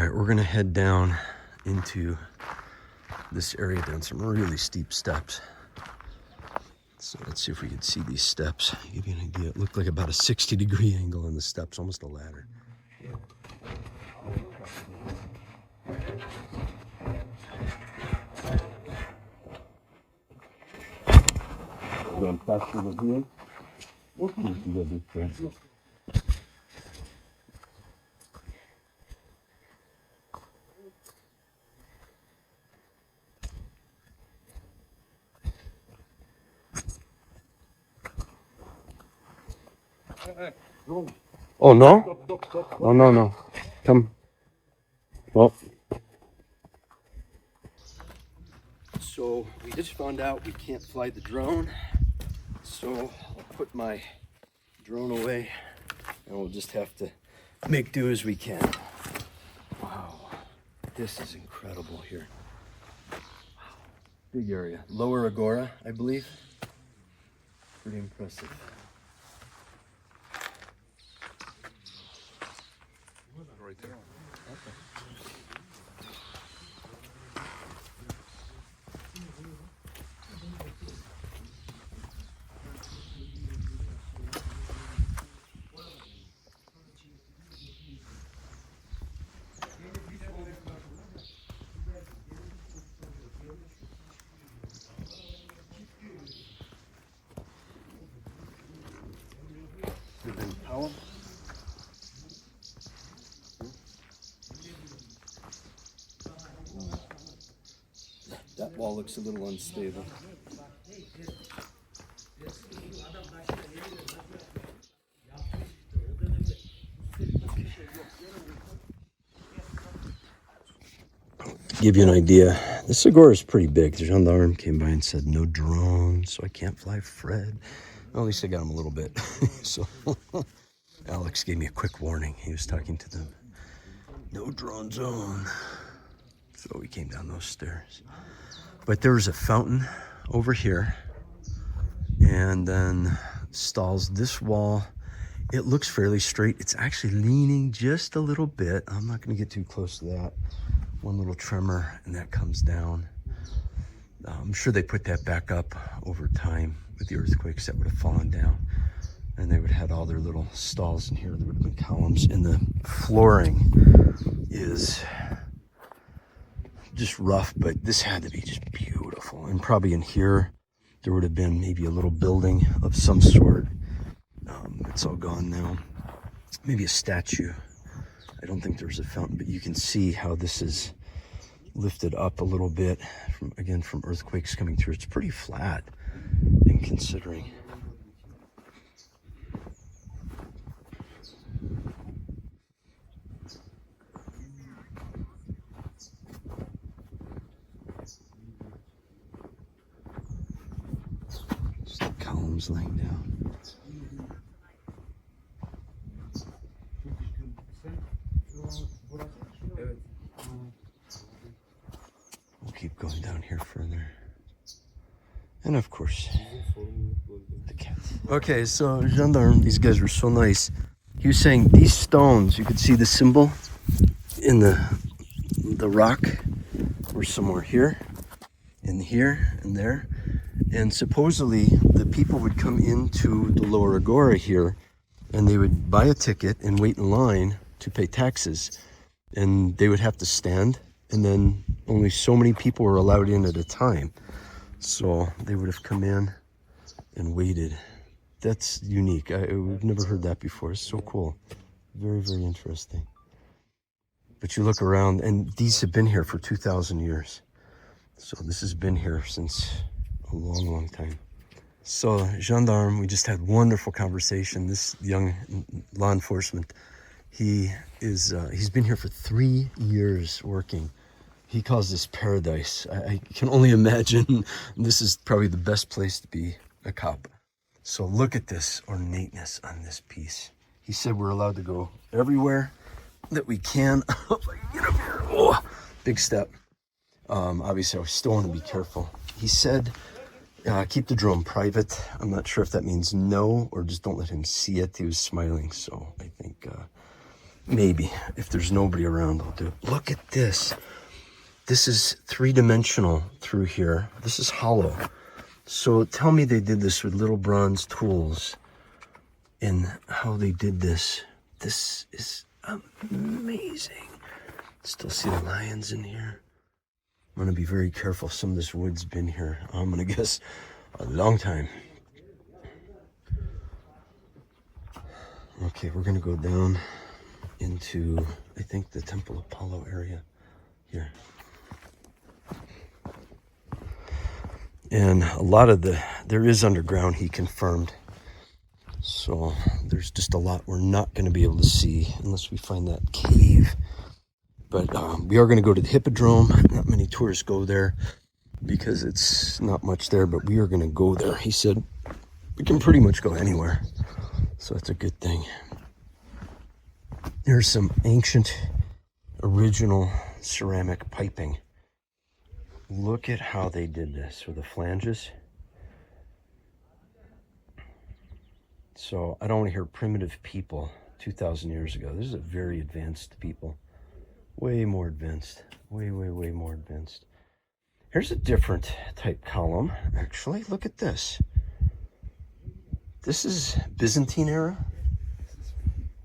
right, we're gonna head down into this area, down some really steep steps. So let's see if we can see these steps. Give you an idea. It looked like about a 60-degree angle on the steps, almost a ladder. Going faster than here. What can you do this? Oh no? Oh no. Come. Well. So we just found out we can't fly the drone. So I'll put my drone away and we'll just have to make do as we can. Wow. This is incredible here. Wow. Big area. Lower Agora, I believe. Pretty impressive. Right there. Okay. That wall looks a little unstable. To give you an idea, this agora is pretty big. The gendarme came by and said no drones, so I can't fly Fred. Well, at least I got him a little bit. So Alex gave me a quick warning. He was talking to them. No drone zone. So we came down those stairs. But there was a fountain over here, and then stalls. This wall, it looks fairly straight. It's actually leaning just a little bit. I'm not going to get too close to that. One little tremor, and that comes down. I'm sure they put that back up over time with the earthquakes that would have fallen down, and they would have had all their little stalls in here. There would have been columns, and the flooring is just rough, but this had to be just beautiful. And probably in here there would have been maybe a little building of some sort. It's all gone now. Maybe a statue. I don't think there's a fountain, but you can see how this is lifted up a little bit from earthquakes coming through. It's pretty flat in considering. Laying down. We'll keep going down here further. And of course, the cat. Okay, so gendarme, these guys were so nice. He was saying these stones, you could see the symbol in the rock, were somewhere here, and here, and there. And supposedly the people would come into the lower agora here and they would buy a ticket and wait in line to pay taxes. And they would have to stand, and then only so many people were allowed in at a time. So they would have come in and waited. That's unique. We've never heard that before. It's so cool. Very, very interesting. But you look around, and these have been here for 2,000 years. So this has been here since a long, long time. So gendarme, we just had wonderful conversation. This young law enforcement, he's been here for 3 years working. He calls this paradise. I can only imagine this is probably the best place to be a cop. So look at this ornateness on this piece. He said we're allowed to go everywhere that we can. Get up here. Oh, big step. Obviously, I still want to be careful. He said, keep the drone private. I'm not sure if that means no or just don't let him see it. He was smiling, so I think maybe if there's nobody around, I'll do it. Look at this. This is 3-dimensional through here. This is hollow. So tell me they did this with little bronze tools, and how they did this. This is amazing. Still see the lions in here. I'm gonna be very careful. Some of this wood's been here, I'm gonna guess, a long time. Okay, we're gonna go down into, I think, the Temple Apollo area here. And a lot of there is underground, he confirmed. So there's just a lot we're not going to be able to see unless we find that cave. But we are going to go to the Hippodrome. Not many tourists go there because it's not much there, but we are going to go there. He said we can pretty much go anywhere. So that's a good thing. There's some ancient, original ceramic piping. Look at how they did this with the flanges. So I don't want to hear primitive people 2,000 years ago. This is a very advanced people. Way more advanced. Way more advanced. Here's a different type column, actually. Look at this. This is Byzantine era.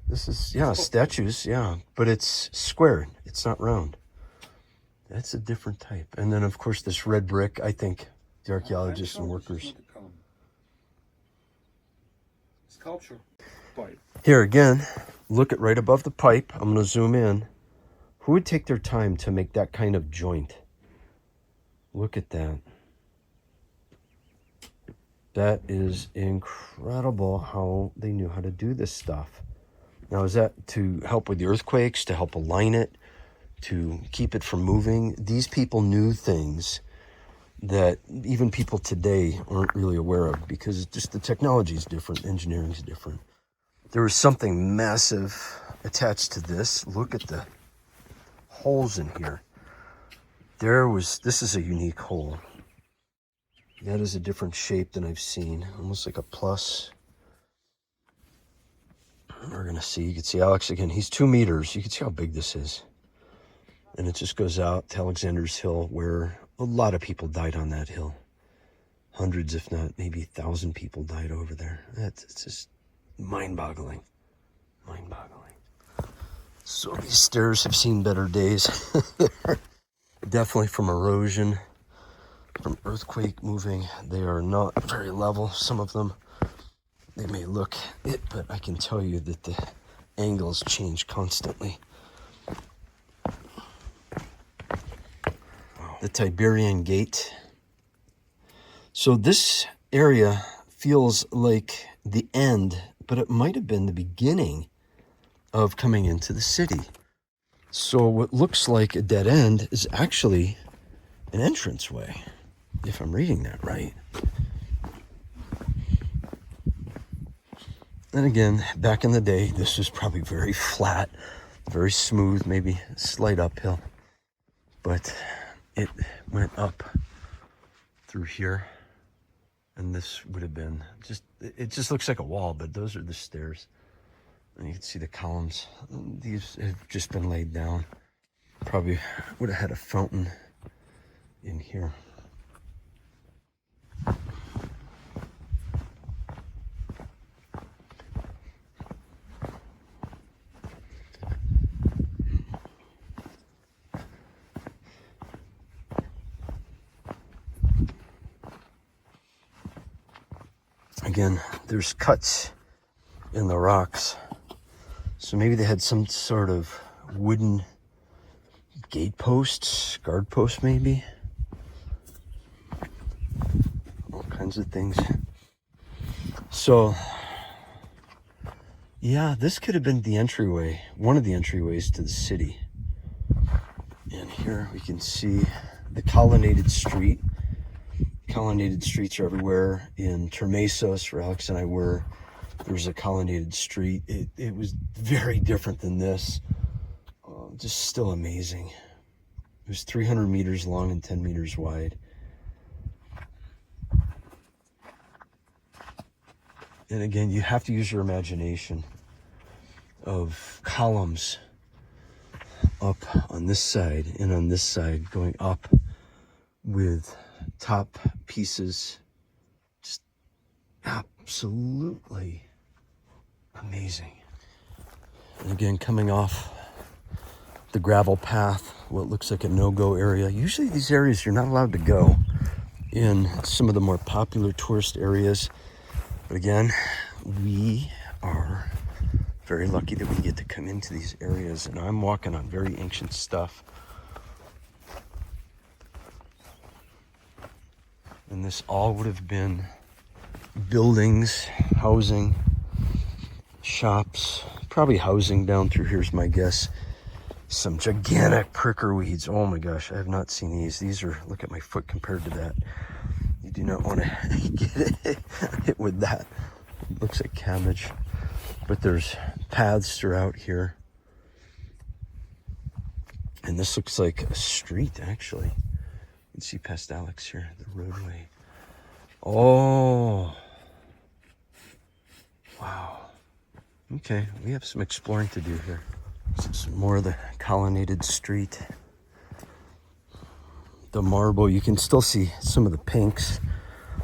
This is, yeah, statues, yeah. But it's squared. It's not round. That's a different type. And then, of course, this red brick, I think the archaeologists and workers. Sculpture pipe. Here again, look at right above the pipe. I'm going to zoom in. Who would take their time to make that kind of joint? Look at that. That is incredible how they knew how to do this stuff. Now, is that to help with the earthquakes, to help align it, to keep it from moving? These people knew things that even people today aren't really aware of because just the technology is different, engineering is different. There was something massive attached to this. Look at the holes in here. This is a unique hole. That is a different shape than I've seen, almost like a plus. We're gonna see, you can see Alex again. He's 2 meters. You can see how big this is. And it just goes out to Alexander's Hill, where a lot of people died on that hill. Hundreds, if not maybe 1,000 people died over there. It's just mind-boggling. Mind-boggling. So these stairs have seen better days. Definitely from erosion, from earthquake moving. They are not very level, some of them. They may look it, but I can tell you that the angles change constantly. The Tiberian Gate. So this area feels like the end, but it might have been the beginning of coming into the city. So what looks like a dead end is actually an entranceway, if I'm reading that right. And again, back in the day, this was probably very flat, very smooth, maybe a slight uphill, but it went up through here, and this would have been it just looks like a wall, but those are the stairs. And you can see the columns. These have just been laid down. Probably would have had a fountain in here. Again, there's cuts in the rocks. So maybe they had some sort of wooden gate posts, guard posts maybe. All kinds of things. So, yeah, this could have been the entryway, one of the entryways to the city. And here we can see the colonnaded street. Colonnaded streets are everywhere. In Termessos, where Alex and I were, there was a colonnaded street. It was very different than this. Just still amazing. It was 300 meters long and 10 meters wide. And again, you have to use your imagination. of columns up on this side and on this side going up with top pieces. Just absolutely amazing. And again, coming off the gravel path, what looks like a no-go area. Usually these areas you're not allowed to go in some of the more popular tourist areas. But again, we are very lucky that we get to come into these areas, and I'm walking on very ancient stuff. And this all would have been buildings, housing, shops, probably housing down through here's my guess. Some gigantic pricker weeds. Oh my gosh, I have not seen these. These are, look at my foot compared to that. You do not want to get hit with that. It looks like cabbage. But there's paths throughout here. And this looks like a street, actually. You can see past Alex here, the roadway. Oh. Wow. Okay, we have some exploring to do here. Some more of the colonnaded street. The marble, you can still see some of the pinks.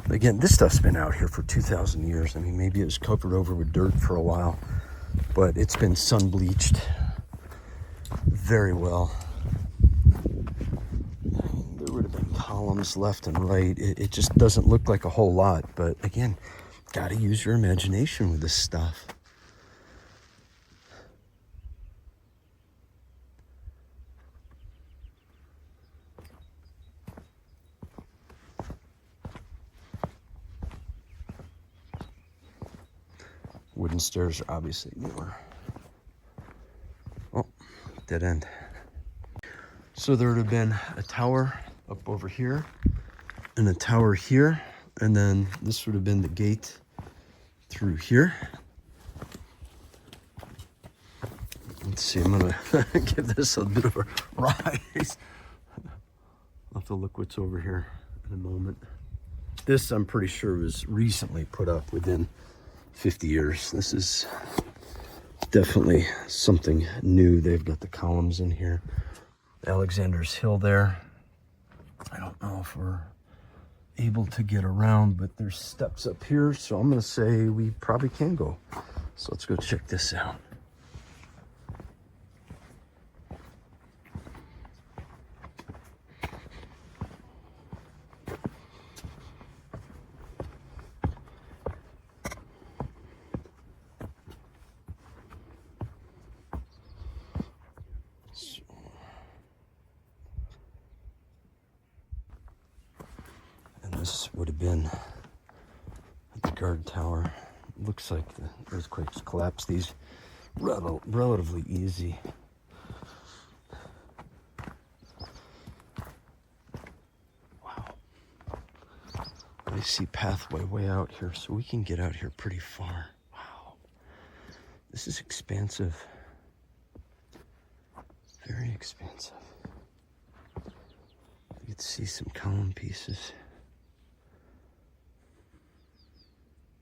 Again, this stuff's been out here for 2,000 years. I mean, maybe it was covered over with dirt for a while, but it's been sun bleached very well. There would have been columns left and right. It just doesn't look like a whole lot, but again, gotta use your imagination with this stuff. Wooden stairs are obviously newer. Oh, dead end. So there would have been a tower up over here and a tower here, and then this would have been the gate through here. Let's see, I'm gonna give this a bit of a rise. I'll have to look what's over here in a moment. This, I'm pretty sure, was recently put up within 50 years. This is definitely something new. They've got the columns in here. Alexander's Hill there. I don't know if we're able to get around, but there's steps up here, so I'm gonna say we probably can go. So let's go check this out. This would have been at the guard tower. Looks like the earthquakes collapsed these relatively easy. Wow. I see pathway way out here, so we can get out here pretty far. Wow. This is expansive. Very expansive. You can see some column pieces.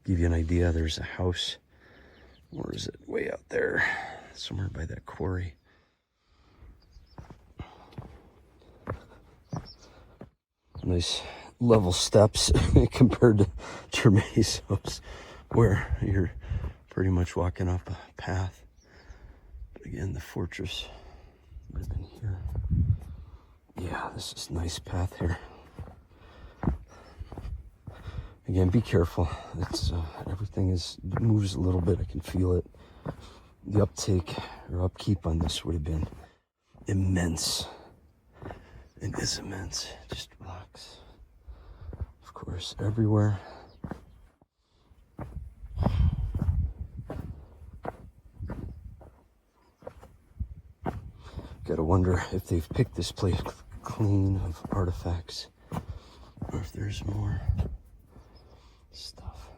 Give you an idea, there's a house, or is it way out there, somewhere by that quarry. Nice level steps compared to Germaso's, where you're pretty much walking up a path. But again, the fortress would have been here. Yeah, this is a nice path here. Again, be careful. It's everything moves a little bit. I can feel it. The uptake or upkeep on this would have been immense. It is immense. Just rocks, of course, everywhere. Gotta wonder if they've picked this place clean of artifacts, or if there's more stuff.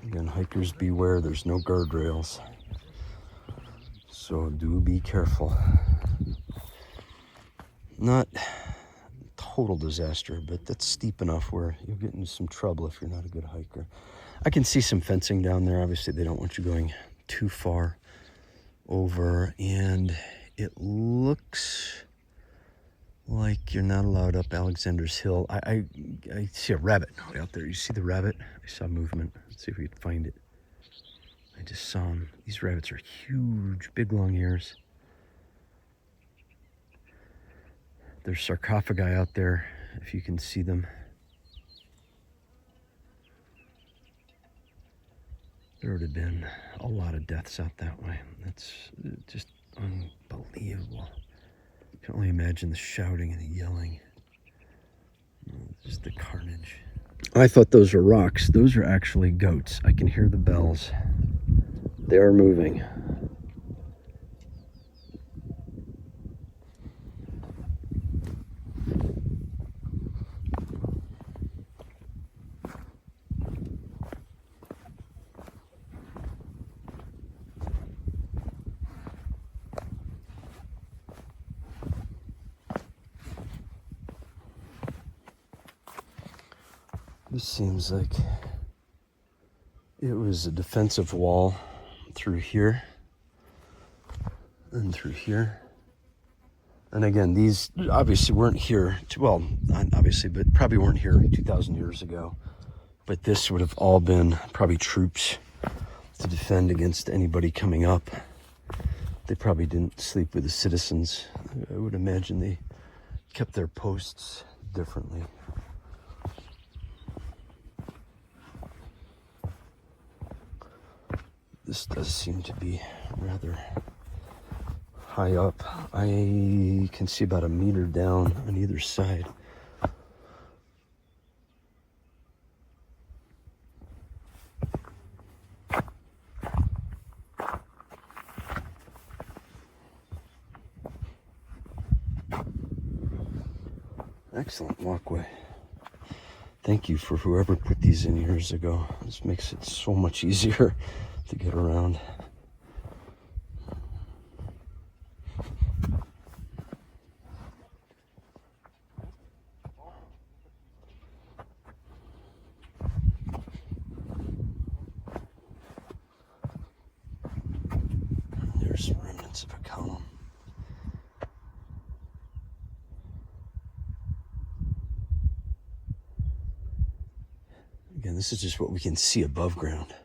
Again, hikers beware, there's no guardrails, so do be careful. Not total disaster, but that's steep enough where you'll get into some trouble if you're not a good hiker. I can see some fencing down there. Obviously, they don't want you going too far over, and it looks like you're not allowed up Alexander's Hill. I see a rabbit out there. You see the rabbit? I saw movement. Let's see if we can find it. I just saw him. These rabbits are huge, big long ears. There's sarcophagi out there, if you can see them. There would have been a lot of deaths out that way. That's just unbelievable. I can only imagine the shouting and the yelling. Just the carnage. I thought those were rocks. Those are actually goats. I can hear the bells. They are moving. This seems like it was a defensive wall through here and through here. And again, these obviously weren't here, well, not obviously, but probably weren't here 2,000 years ago. But this would have all been probably troops to defend against anybody coming up. They probably didn't sleep with the citizens. I would imagine they kept their posts differently. This does seem to be rather high up. I can see about a meter down on either side. Excellent walkway. Thank you for whoever put these in years ago. This makes it so much easier to get around. There's some remnants of a column. Again, this is just what we can see above ground.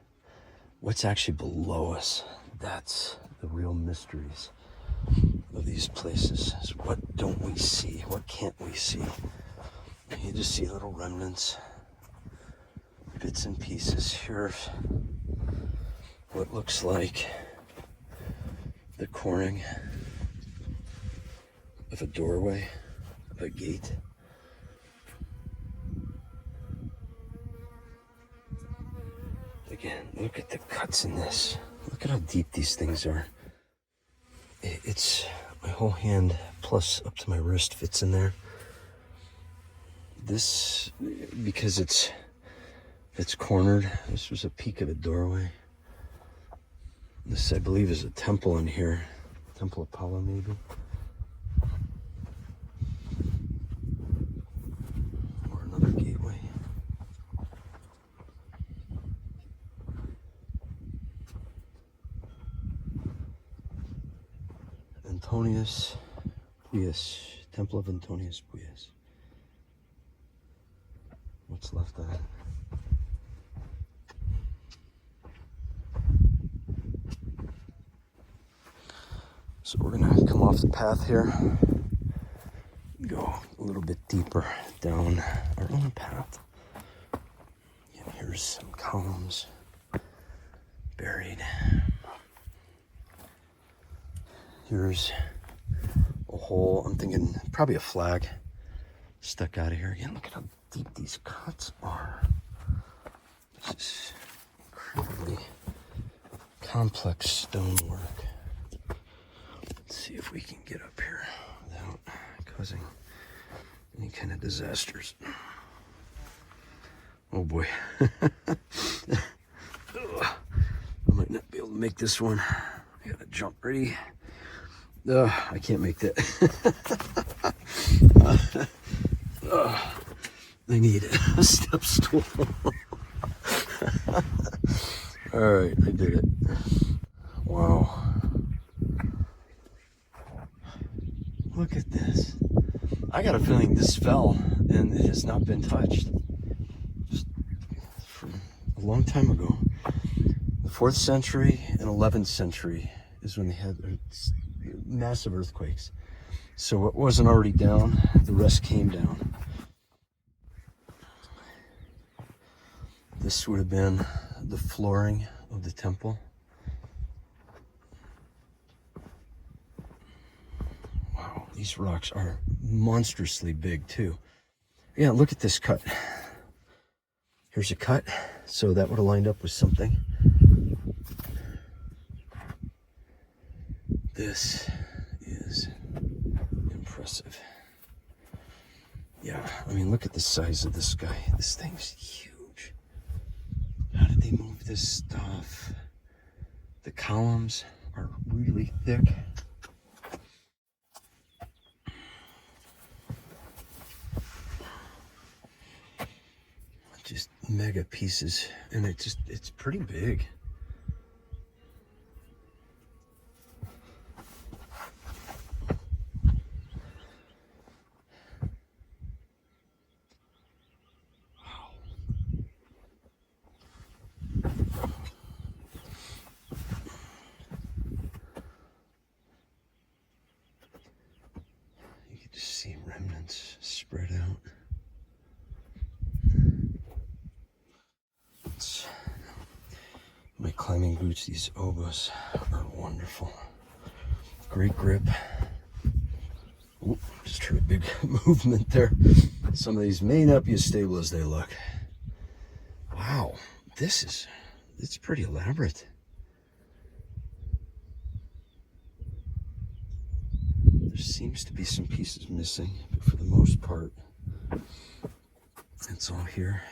What's actually below us, that's the real mysteries of these places. Is what don't we see? What can't we see? You just see little remnants, bits and pieces. Here's what looks like the corning of a doorway, of a gate. Again, look at the cuts in this. Look at how deep these things are. It's my whole hand plus up to my wrist fits in there. This, because it's cornered. This was a peak of a doorway. This, I believe, is a temple in here. Temple Apollo, maybe. Or another gateway. Antoninus, Pius, Temple of Antoninus Pius. What's left of it? So we're gonna come off the path here, go a little bit deeper down our own path. And here's some columns buried. Here's a hole, I'm thinking probably a flag stuck out of here. Again, look at how deep these cuts are. This is incredibly complex stonework. Let's see if we can get up here without causing any kind of disasters. Oh boy. I might not be able to make this one. I gotta jump ready. I can't make that. I need a step stool. All right, I did it. Wow. Look at this. I got a feeling this fell and it has not been touched. Just from a long time ago. The 4th century and 11th century is when they had massive earthquakes. So what wasn't already down, the rest came down. This would have been the flooring of the temple. Wow, these rocks are monstrously big too. Yeah, look at this cut. Here's a cut, so that would have lined up with something. This is impressive. Yeah, I mean, look at the size of this guy. This thing's huge. How did they move this stuff? The columns are really thick. Just mega pieces, and it's pretty big. See remnants spread out. My climbing boots, these obos, are wonderful. Great grip. Ooh, just heard a big movement there. Some of these may not be as stable as they look. Wow, it's pretty elaborate. There seems to be some pieces missing, but for the most part, it's all here.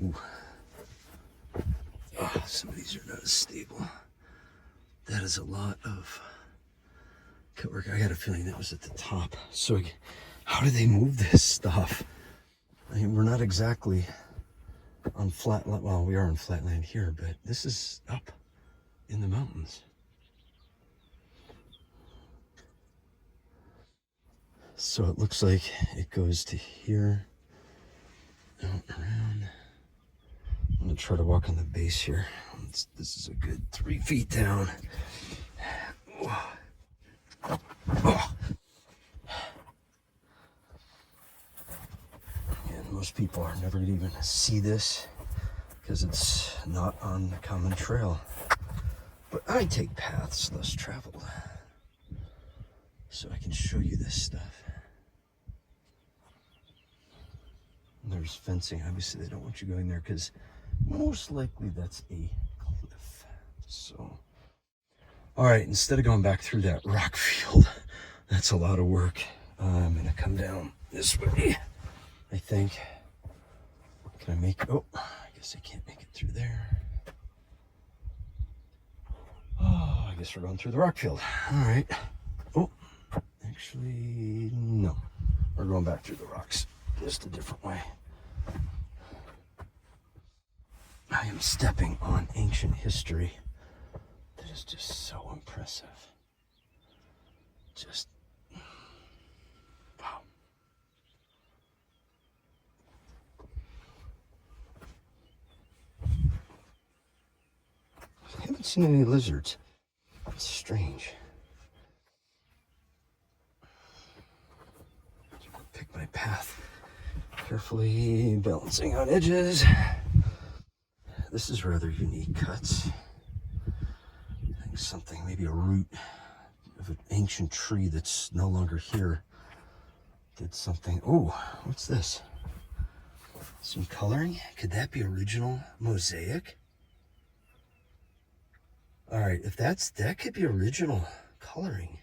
Ooh. Oh, some of these are not as stable. That is a lot of cut work. I got a feeling that was at the top. So how do they move this stuff? I mean, we're not exactly on flat land. Well, we are on flat land here, but this is up in the mountains. So it looks like it goes to here, out around. I'm gonna try to walk on the base here. This is a good 3 feet down. Oh. Oh. And most people are never gonna even see this because it's not on the common trail. But I take paths less traveled so I can show you this stuff. And there's fencing. Obviously, they don't want you going there because most likely that's a cliff. So, all right, instead of going back through that rock field, that's a lot of work. I'm gonna come down this way, I think. Can I make it? Oh, I guess I can't make it through there. Oh, I guess we're going through the rock field. All right. Oh, actually, no. We're going back through the rocks, just a different way. I am stepping on ancient history that is just so impressive. Just, wow. I haven't seen any lizards. It's strange. Pick my path, carefully balancing on edges. This is rather unique cuts. I think something, maybe a root of an ancient tree that's no longer here did something. Oh, what's this? Some coloring? Could that be original mosaic? All right, if that could be original coloring.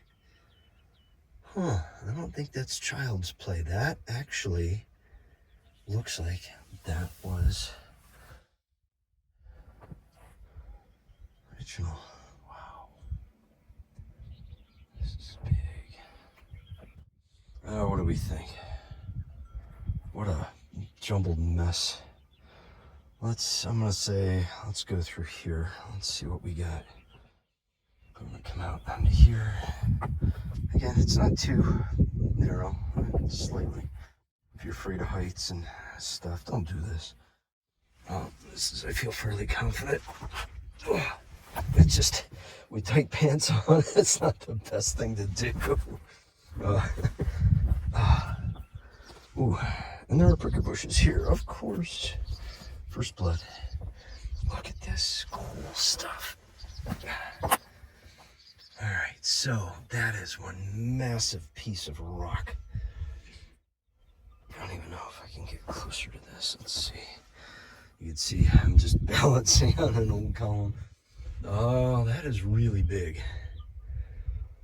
Huh, I don't think that's child's play. That actually looks like that was original. Wow. This is big. Oh, what do we think? What a jumbled mess. I'm gonna say, let's go through here. Let's see what we got. I'm gonna come out onto here. Again, it's not too narrow, slightly. If you're afraid of heights and stuff, don't do this. I feel fairly confident. It's just, with tight pants on, it's not the best thing to do. Ooh, and there are prickly bushes here, of course. First blood. Look at this cool stuff. All right, so that is one massive piece of rock. I don't even know if I can get closer to this. Let's see. You can see I'm just balancing on an old column. Oh, that is really big.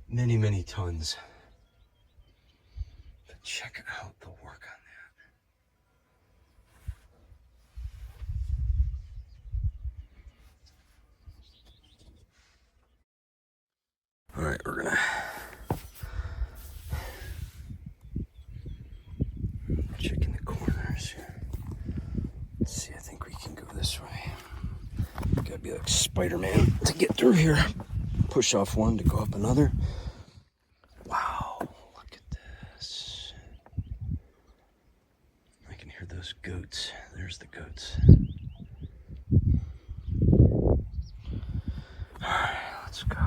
Many, many tons. But check out the work on that. All right, we're gonna check in the corners here. Let's see, I think we can go this way. Gotta be like Spider-Man to get through here. Push off one to go up another. Wow, look at this. I can hear those goats. There's the goats. Alright, let's go.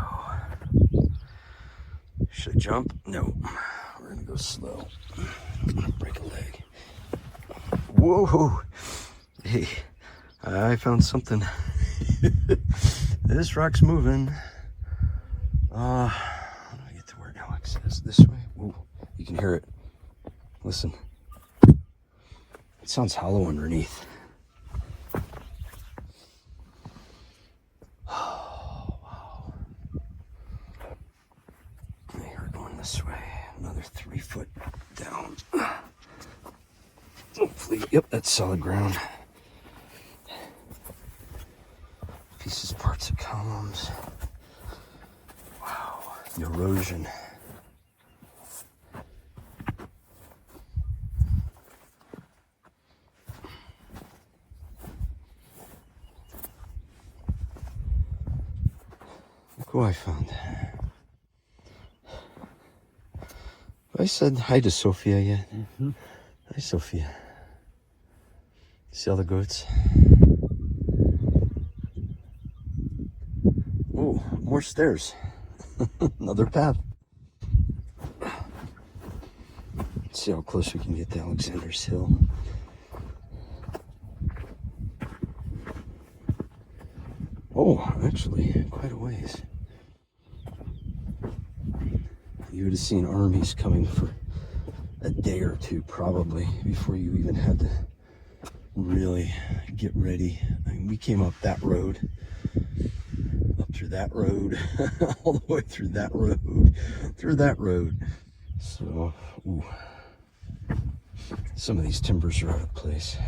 Should I jump? No. We're gonna go slow. I'm gonna break a leg. Whoa! Hey, I found something. This rock's moving. How do I get to where Alex is? This way? Ooh, you can hear it. Listen. It sounds hollow underneath. Oh, wow. I hear it going this way. Another 3 foot down. Hopefully, yep, that's solid ground. Pieces, parts of columns. Wow, erosion. Look who I found. Have I said hi to Sophia yet? Mm-hmm. Hi, Sophia. See all the goats? Oh, more stairs. Another path. Let's see how close we can get to Alexander's Hill. Oh, actually, quite a ways. You would have seen armies coming for a day or two, probably, before you even had to really get ready. I mean, we came up that road, up through that road, all the way through that road, So, ooh, some of these timbers are out of place.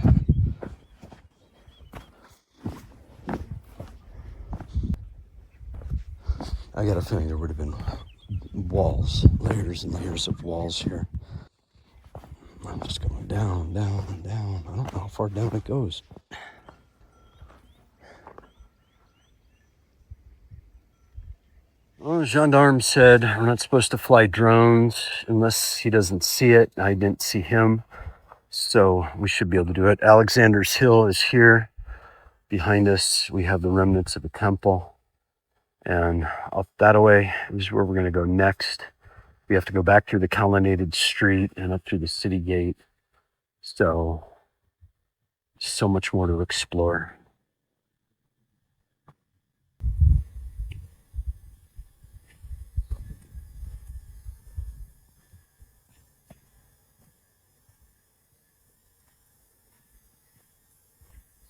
I got a feeling there would have been walls, layers and layers of walls here. I'm just going down, down, down. I don't know how far down it goes. Well, the gendarme said we're not supposed to fly drones unless he doesn't see it. I didn't see him, so we should be able to do it. Alexander's Hill is here. Behind us, we have the remnants of a temple. And up that way is where we're going to go next. We have to go back through the colonnaded street and up through the city gate. So much more to explore.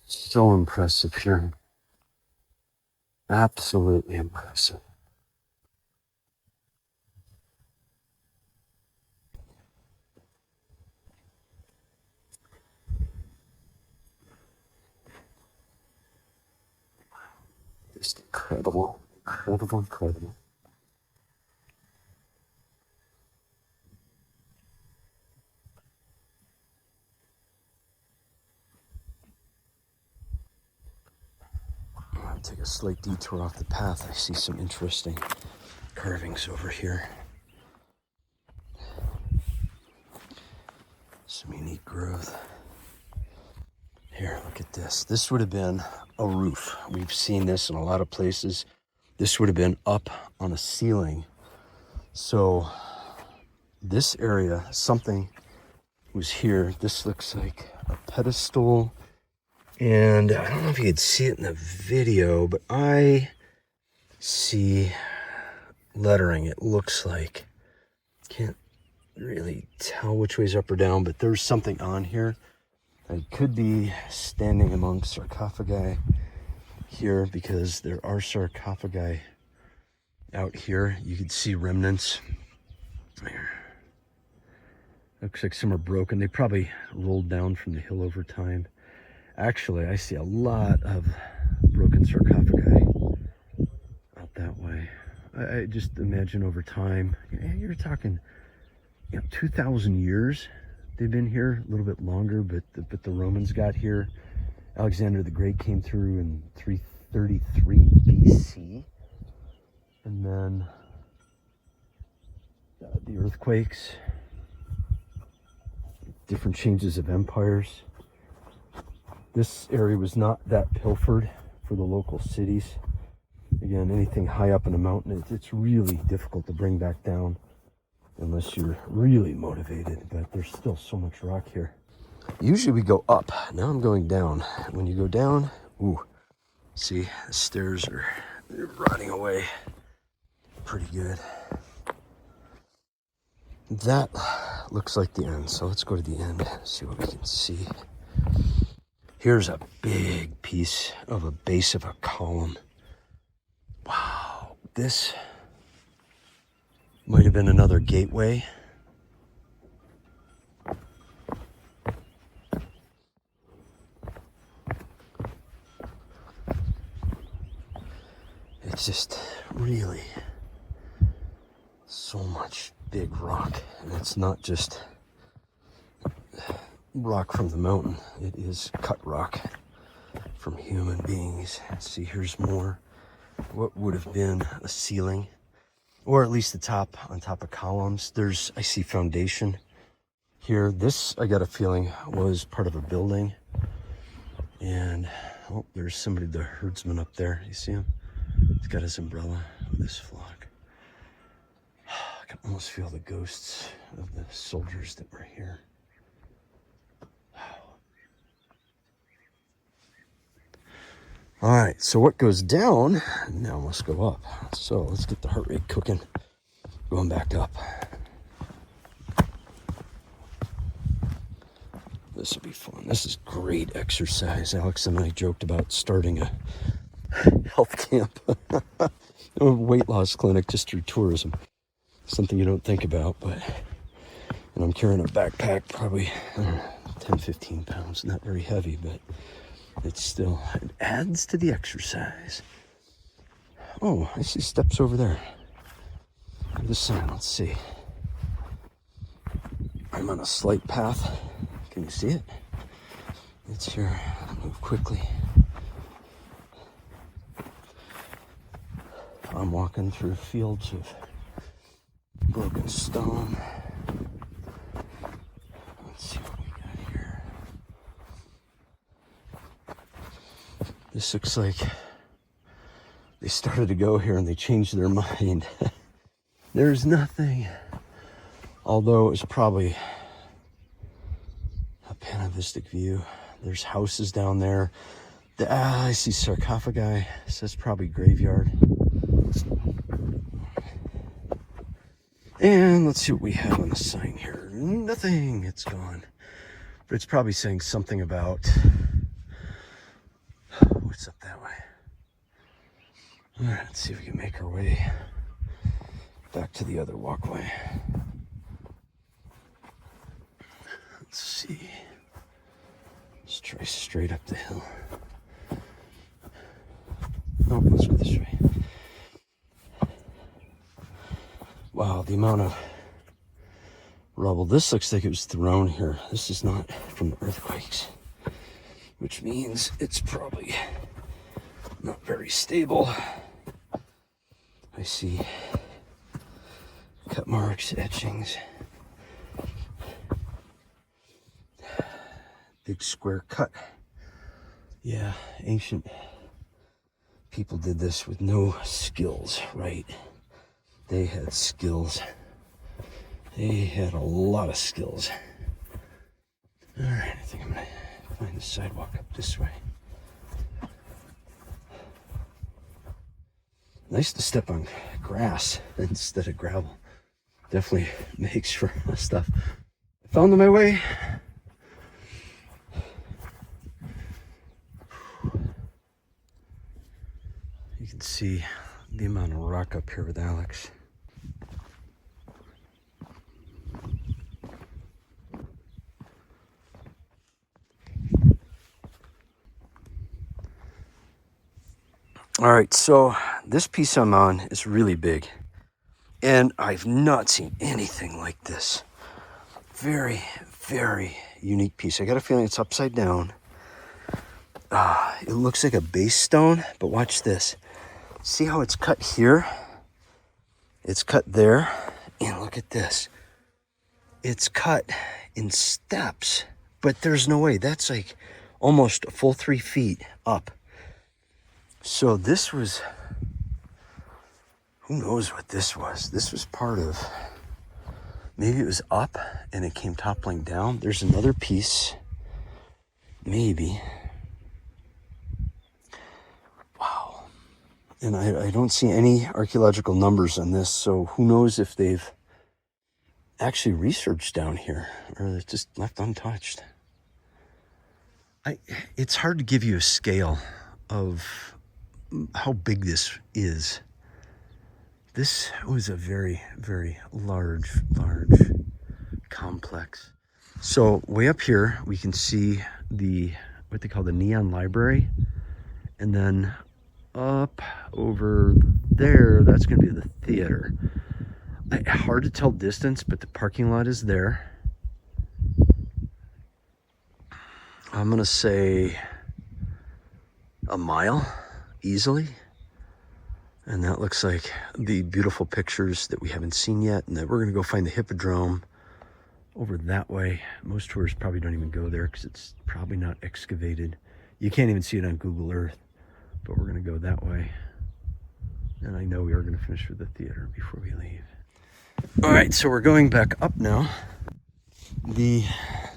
So impressive here. Absolutely impressive. Just incredible. Incredible, incredible. I'll take a slight detour off the path. I see some interesting carvings over here. Some unique growth. Here, look at this. This would have been a roof. We've seen this in a lot of places. This would have been up on a ceiling. So this area, something was here. This looks like a pedestal. And I don't know if you could see it in the video, but I see lettering. It looks like, can't really tell which way is up or down, but there's something on here. I could be standing among sarcophagi here because there are sarcophagi out here. You can see remnants. There. Looks like some are broken. They probably rolled down from the hill over time. Actually, I see a lot of broken sarcophagi out that way. I just imagine over time, you're talking, 2,000 years. They've been here a little bit longer, but the Romans got here. Alexander the Great came through in 333 BC. And then the earthquakes, different changes of empires. This area was not that pilfered for the local cities. Again, anything high up in a mountain, it's really difficult to bring back down unless you're really motivated, but there's still so much rock here. Usually we go up. Now I'm going down. When you go down, ooh, see, the stairs are rotting away pretty good. That looks like the end, so let's go to the end, see what we can see. Here's a big piece of a base of a column. Wow, this might have been another gateway. It's just really so much big rock. And it's not just rock from the mountain. It is cut rock from human beings. See, here's more. What would have been a ceiling, or at least the top, on top of columns. I see foundation here. This, I got a feeling, was part of a building. And, oh, there's somebody, the herdsman up there. You see him? He's got his umbrella with his flock. I can almost feel the ghosts of the soldiers that were here. All right, so what goes down now must go up. So let's get the heart rate cooking, going back up. This will be fun. This is great exercise. Alex and I joked about starting a health camp, a weight loss clinic just through tourism. Something you don't think about, but and I'm carrying a backpack, probably 10, 15 pounds, not very heavy, but it's still, it adds to the exercise. Oh, I see steps over there. The sign, let's see. I'm on a slight path. Can you see it? It's here. I'll move quickly. I'm walking through fields of broken stone. Let's see what we got here. This looks like they started to go here and they changed their mind. There's nothing. Although it was probably a panovistic view. There's houses down there. I see sarcophagi. So that's probably graveyard. And let's see what we have on the sign here. Nothing. It's gone. But it's probably saying something about what's up that way. All right, let's see if we can make our way back to the other walkway. Let's see. Let's try straight up the hill. Oh, let's go Wow, the amount of rubble. This looks like it was thrown here. This is not from the earthquakes, which means it's probably not very stable. I see cut marks, etchings. Big square cut. Yeah, ancient people did this with no skills, right? They had skills. They had a lot of skills. All right, I think I'm gonna find the sidewalk up this way. Nice to step on grass instead of gravel. Definitely makes for stuff. I found my way. You can see the amount of rock up here with Alex. All right, so this piece I'm on is really big, and I've not seen anything like this. Very, very unique piece. I got a feeling it's upside down. It looks like a base stone, but watch this. See how it's cut here? It's cut there, and look at this. It's cut in steps, but there's no way. That's like almost a full 3 feet up. So this was, who knows what this was? This was part of, maybe it was up and it came toppling down. There's another piece, maybe. Wow. And I don't see any archaeological numbers on this, so who knows if they've actually researched down here or it's just left untouched. It's hard to give you a scale of how big this is. This was a very, very large complex. So way up here, we can see what they call the Neon Library. And then up over there, that's gonna be the theater. Hard to tell distance, but the parking lot is there. I'm gonna say a mile. Easily. And that looks like the beautiful pictures that we haven't seen yet, and that we're gonna go find the hippodrome over that way. Most tourists probably don't even go there because it's probably not excavated. You can't even see it on Google Earth, but we're gonna go that way. And I know we are gonna finish with the theater before we leave. All right, so we're going back up now.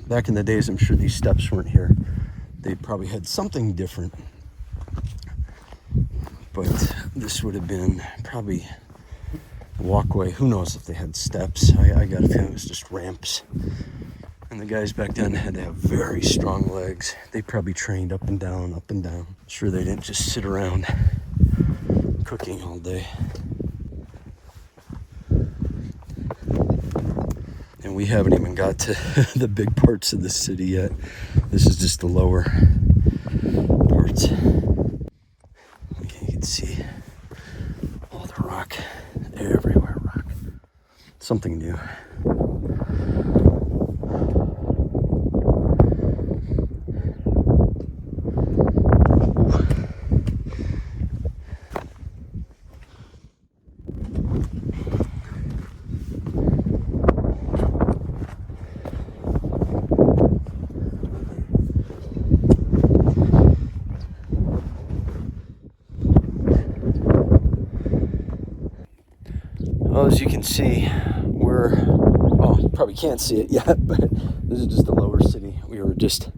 Back in the days, I'm sure these steps weren't here. They probably had something different. But this would have been probably a walkway. Who knows if they had steps? I got a feeling it was just ramps. And the guys back then had to have very strong legs. They probably trained up and down, up and down. Sure, they didn't just sit around cooking all day. And we haven't even got to the big parts of the city yet. This is just the lower parts. See all the rock, everywhere rock. Something new. Well, as you can see, you probably can't see it yet, but this is just the lower city. We were just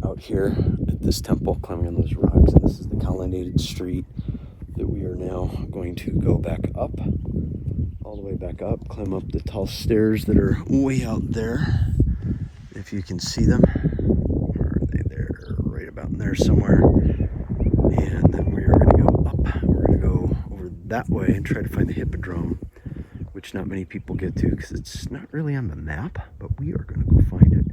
out here at this temple climbing on those rocks, and this is the colonnaded street that we are now going to go back up, all the way back up, climb up the tall stairs that are way out there. If you can see them, where are they? They're right about in there somewhere. And then we are going to go up. We're going to go over that way and try to find the hippodrome, which not many people get to because it's not really on the map, but we are going to go find it.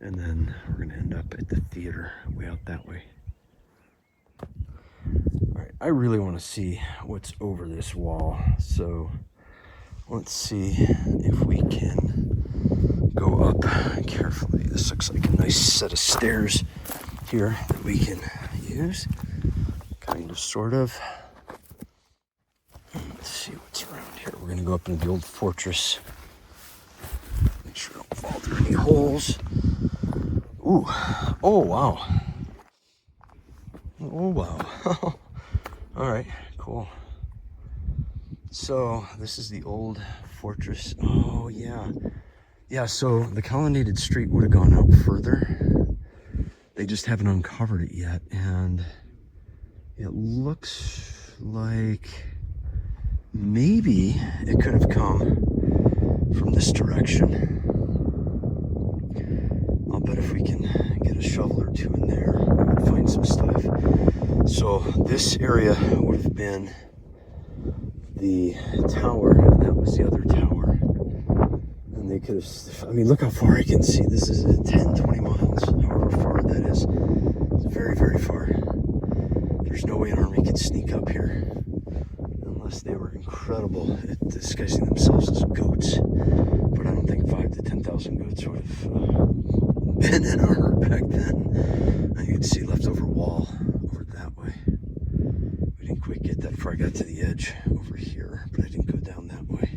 And then we're going to end up at the theater way out that way. All right, I really want to see what's over this wall. So Let's see if we can go up carefully. This looks like a nice set of stairs here that we can use. Kind of, sort of. Let's see what's around here. We're gonna go up into the old fortress. Make sure I don't fall through any holes. Ooh, oh wow. Oh wow. All right, cool. So this is the old fortress. Oh yeah. Yeah, so the colonnaded street would have gone out further. They just haven't uncovered it yet, and it looks like maybe it could have come from this direction. I'll bet if we can get a shovel or two in there, we'll find some stuff. So this area would have been the tower, and that was the other tower. And they could have, I mean, look how far I can see. This is 10, 20 miles, however far that is. It's very, very far. There's no way an army could sneak up here unless they were incredible at disguising themselves as goats. But I don't think 5,000 to 10,000 goats would have been in a herd back then. And you could see leftover wall over that way. We didn't quite get that far. I got to the edge over here, but I didn't go down that way.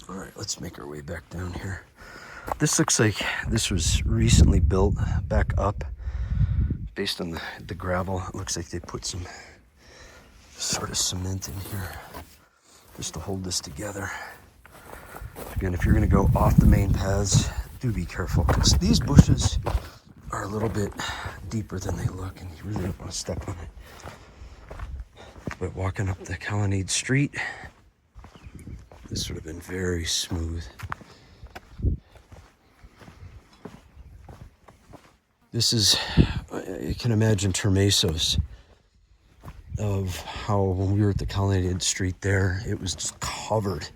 All right, let's make our way back down here. This looks like this was recently built back up based on the gravel. It looks like they put some sort of cement in here just to hold this together. Again, if you're going to go off the main paths, do be careful, because these bushes are a little bit deeper than they look, and you really don't want to step on it. But walking up the colonnade street, this would have been very smooth. This is, I can imagine Terraced of how when we were at the colonnaded street there, it was just covered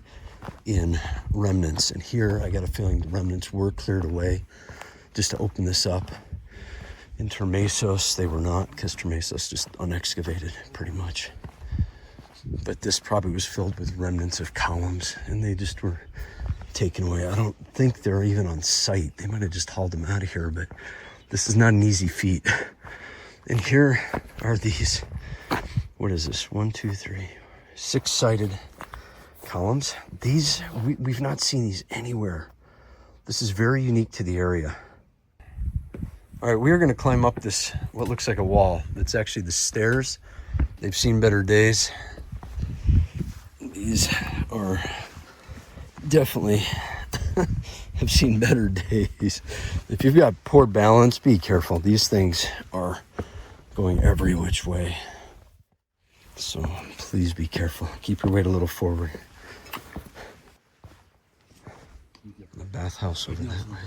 in remnants. And here, I got a feeling the remnants were cleared away just to open this up. In Terraced, they were not, because Terraced just unexcavated pretty much. But this probably was filled with remnants of columns, and they just were taken away. I don't think they're even on site. They might have just hauled them out of here, but this is not an easy feat. And here are these, what is this? 1, 2, 3, 6-sided columns. These, we've not seen these anywhere. This is very unique to the area. All right, we are going to climb up this, what looks like a wall. It's actually the stairs. They've seen better days. These are definitely have seen better days. If you've got poor balance, be careful. These things are going every which way. So please be careful. Keep your weight a little forward. The bathhouse over that way.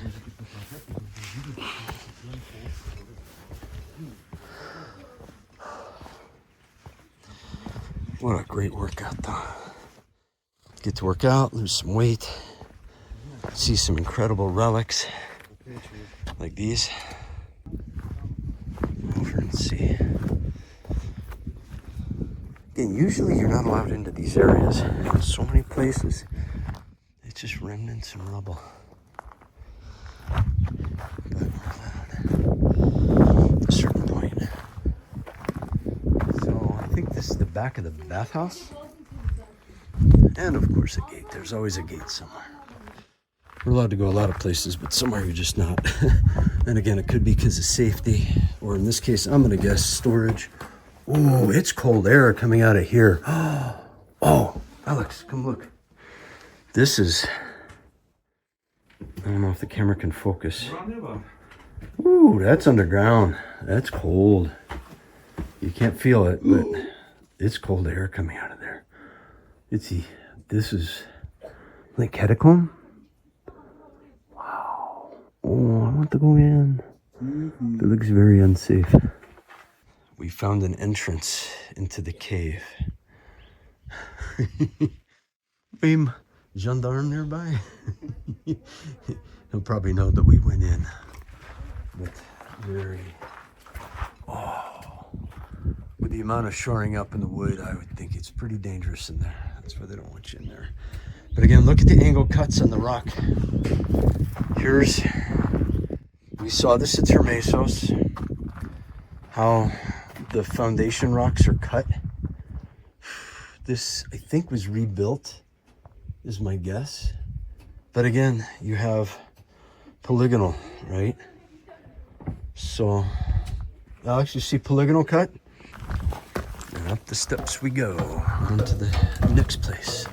What a great workout though. Get to work out, lose some weight, see some incredible relics like these. Over and see. Again, usually you're not allowed into these areas. In so many places, it's just remnants and rubble. But we're allowed at a certain point. So I think this is the back of the bathhouse. And of course a gate. There's always a gate somewhere. We're allowed to go a lot of places, but somewhere you're just not. And again, it could be because of safety, or in this case, I'm gonna guess storage. Oh, it's cold air coming out of here. Oh, Alex, come look. This is, I don't know if the camera can focus. Ooh, that's underground. That's cold. You can't feel it, but it's cold air coming out of there. This is like catacomb. Wow. Oh, I want to go in. It looks very unsafe. We found an entrance into the cave. Beam gendarme nearby. He'll probably know that we went in. But with the amount of shoring up in the wood, I would think it's pretty dangerous in there. That's why they don't want you in there. But again, look at the angle cuts on the rock. We saw this at Termesos, how the foundation rocks are cut. This, I think, was rebuilt, is my guess. But again, you have polygonal, right? So, Alex, you see polygonal cut? And up the steps we go, onto the next place.